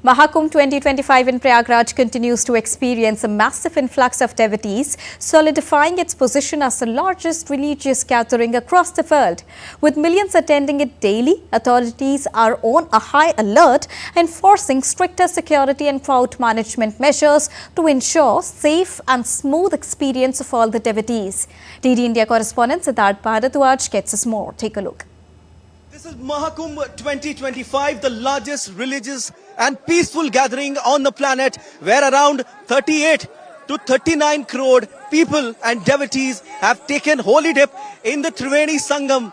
Mahakumbh 2025 in Prayagraj continues to experience a massive influx of devotees, solidifying its position as the largest religious gathering across the world. With millions attending it daily, authorities are on a high alert, enforcing stricter security and crowd management measures to ensure safe and smooth experience of all the devotees. DD India correspondent Siddharth Bharadwaj gets us more. Take a look. This is Mahakumbh 2025, the largest religious and peaceful gathering on the planet, where around 38 to 39 crore people and devotees have taken holy dip in the Triveni Sangam,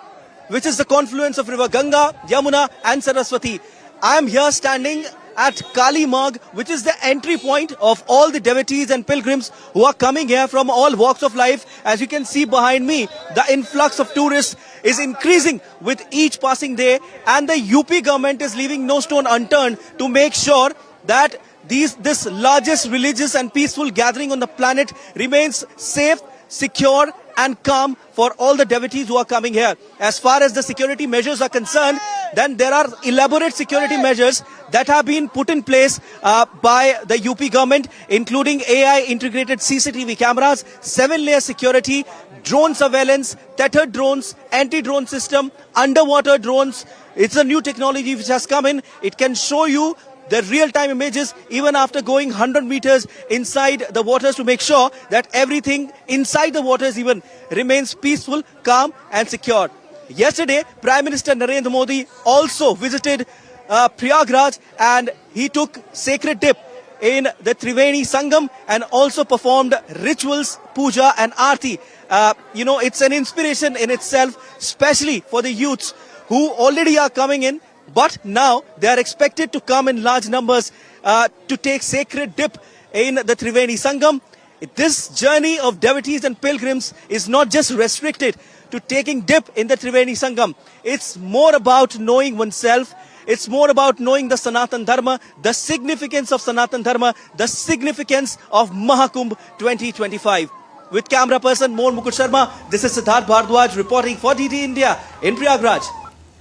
which is the confluence of river Ganga, Yamuna and Saraswati. I am here standing at Kali Marg, which is the entry point of all the devotees and pilgrims who are coming here from all walks of life. As you can see behind me, the influx of tourists is increasing with each passing day, and the UP government is leaving no stone unturned to make sure that this largest religious and peaceful gathering on the planet remains safe, secure and calm for all the devotees who are coming here. As far as the security measures are concerned, then there are elaborate security measures that have been put in place by the UP government, including AI integrated CCTV cameras, 7-layer security, drone surveillance, tethered drones, anti-drone system, underwater drones. It's a new technology which has come in. It can show you the real-time images even after going 100 meters inside the waters to make sure that everything inside the waters even remains peaceful, calm and secure. Yesterday, Prime Minister Narendra Modi also visited Prayagraj, and he took sacred dip in the Triveni Sangam and also performed rituals, puja and aarti. It's an inspiration in itself, especially for the youths who already are coming in, but now they are expected to come in large numbers to take sacred dip in the Triveni Sangam. This journey of devotees and pilgrims is not just restricted to taking dip in the Triveni Sangam. It's more about knowing oneself. It's more about knowing the Sanatan Dharma, the significance of Sanatan Dharma, the significance of Mahakumbh 2025. With camera person Mohan Mukut Sharma, this is Siddharth Bharadwaj reporting for DD India in Prayagraj.